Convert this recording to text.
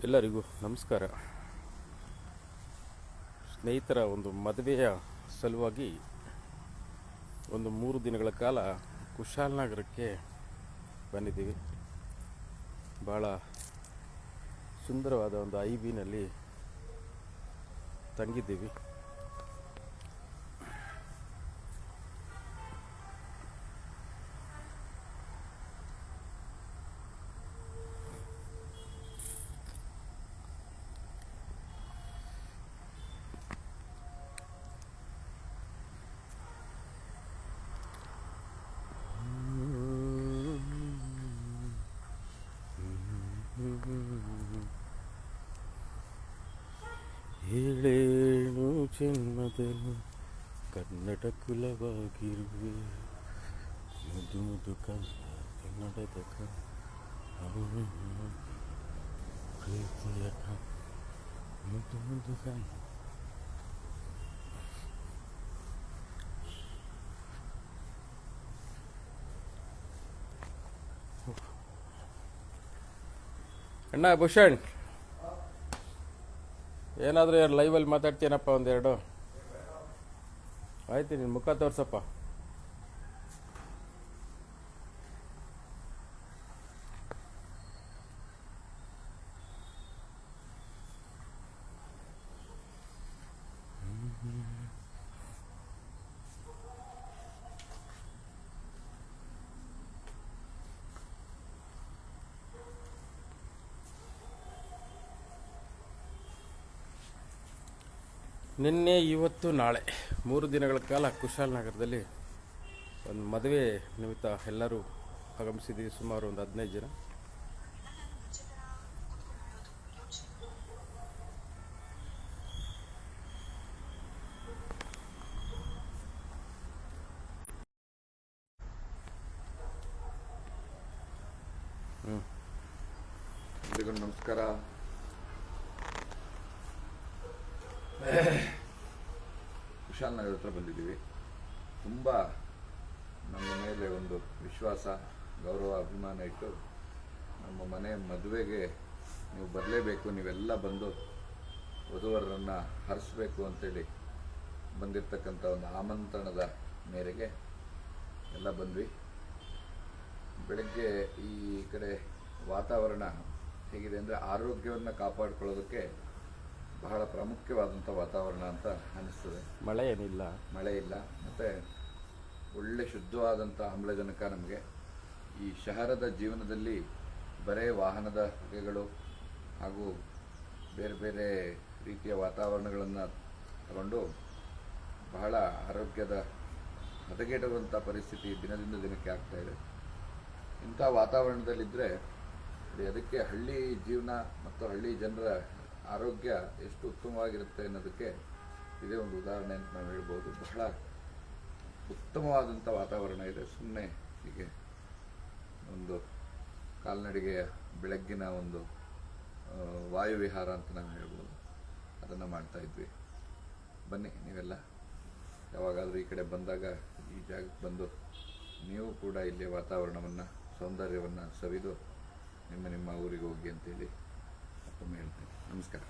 ಎಲ್ಲರಿಗೂ ನಮಸ್ಕಾರ. ಸ್ನೇಹಿತರ ಒಂದು ಮದುವೆಯ ಸಲುವಾಗಿ ಒಂದು 3 ದಿನಗಳ ಕಾಲ ಕುಶಾಲನಗರಕ್ಕೆ ಬಂದಿದ್ದೀವಿ. ಭಾಳ ಸುಂದರವಾದ ಒಂದು ಐಬಿನಲ್ಲಿ ತಂಗಿದ್ದೀವಿ. ಏಳೇಳು ಜನ್ಮದಲ್ಲೂ ಕನ್ನಡ ಕುಲವಾಗಿರುವೆ, ಮುದು ಮುದು ಕನ್ನಡದ ಪ್ರೀತಿಯ ಮುದು ಮುದು ಅಣ್ಣ ಭೂಷಣ್, ಏನಾದರೂ ಲೈವಲ್ಲಿ ಮಾತಾಡ್ತೀನಪ್ಪ ಒಂದೆರಡು. ಆಯ್ತು, ನಿನ್ನ ಮುಖ ತೋರ್ಸಪ್ಪ. ನಿನ್ನೆ ಇವತ್ತು ನಾಳೆ 3 ದಿನಗಳ ಕಾಲ ಕುಶಾಲನಗರದಲ್ಲಿ ಒಂದು ಮದುವೆ ನಿಮಿತ್ತ ಎಲ್ಲರೂ ಆಗಮಿಸಿದ್ದೀವಿ. ಸುಮಾರು ಒಂದು 15 ಜನ. ಎಲ್ರಿಗೂ ನಮಸ್ಕಾರ. ಕುಶಾಲನಗರ ಹತ್ರ ಬಂದಿದ್ದೀವಿ. ತುಂಬ ನಮ್ಮ ಮೇಲೆ ಒಂದು ವಿಶ್ವಾಸ, ಗೌರವ, ಅಭಿಮಾನ ಇಟ್ಟು ನಮ್ಮ ಮನೆ ಮದುವೆಗೆ ನೀವು ಬರಲೇಬೇಕು, ನೀವೆಲ್ಲ ಬಂದು ವಧುವರರನ್ನು ಹರಿಸ್ಬೇಕು ಅಂತೇಳಿ ಬಂದಿರತಕ್ಕಂಥ ಒಂದು ಆಮಂತ್ರಣದ ಮೇರೆಗೆ ಎಲ್ಲ ಬಂದ್ವಿ. ಬೆಳಗ್ಗೆ ಈ ಕಡೆ ವಾತಾವರಣ ಹೇಗಿದೆ ಅಂದರೆ ಆರೋಗ್ಯವನ್ನು ಕಾಪಾಡಿಕೊಳ್ಳೋದಕ್ಕೆ ಬಹಳ ಪ್ರಾಮುಖ್ಯವಾದಂಥ ವಾತಾವರಣ ಅಂತ ಅನ್ನಿಸ್ತದೆ. ಮಳೆ ಏನಿಲ್ಲ, ಮಳೆ ಇಲ್ಲ, ಮತ್ತು ಒಳ್ಳೆ ಶುದ್ಧವಾದಂಥ ಆಮ್ಲಜನಕ. ನಮಗೆ ಈ ಶಹರದ ಜೀವನದಲ್ಲಿ ಬರೇ ವಾಹನದ ಹೊಗೆಗಳು ಹಾಗೂ ಬೇರೆ ಬೇರೆ ರೀತಿಯ ವಾತಾವರಣಗಳನ್ನು ತಗೊಂಡು ಬಹಳ ಆರೋಗ್ಯದ ಹದಗೆಡುವಂಥ ಪರಿಸ್ಥಿತಿ ದಿನದಿಂದ ದಿನಕ್ಕೆ ಆಗ್ತಾಯಿದೆ. ಇಂಥ ವಾತಾವರಣದಲ್ಲಿದ್ದರೆ ಅದಕ್ಕೆ ಹಳ್ಳಿ ಜೀವನ ಮತ್ತು ಹಳ್ಳಿ ಜನರ ಆರೋಗ್ಯ ಎಷ್ಟು ಉತ್ತಮವಾಗಿರುತ್ತೆ ಅನ್ನೋದಕ್ಕೆ ಇದೇ ಒಂದು ಉದಾಹರಣೆ ಅಂತ ನಾವು ಹೇಳ್ಬೋದು. ಬಹಳ ಉತ್ತಮವಾದಂಥ ವಾತಾವರಣ ಇದೆ. ಸುಮ್ಮನೆ ಹೀಗೆ ಒಂದು ಕಾಲ್ನಡಿಗೆಯ ಬೆಳಗ್ಗಿನ ಒಂದು ವಾಯುವಿಹಾರ ಅಂತ ನಾವು ಹೇಳ್ಬೋದು, ಅದನ್ನು ಮಾಡ್ತಾಯಿದ್ವಿ. ಬನ್ನಿ, ನೀವೆಲ್ಲ ಯಾವಾಗಾದರೂ ಈ ಕಡೆ ಬಂದಾಗ ಈ ಜಾಗಕ್ಕೆ ಬಂದು ನೀವು ಕೂಡ ಇಲ್ಲಿ ವಾತಾವರಣವನ್ನು, ಸೌಂದರ್ಯವನ್ನು ಸವಿದು ನಿಮ್ಮ ಊರಿಗೆ ಹೋಗಿ ಅಂತೇಳಿ ಮತ್ತೊಮ್ಮೆ ಹೇಳ್ತೇನೆ. ನಮಸ್ಕಾರ.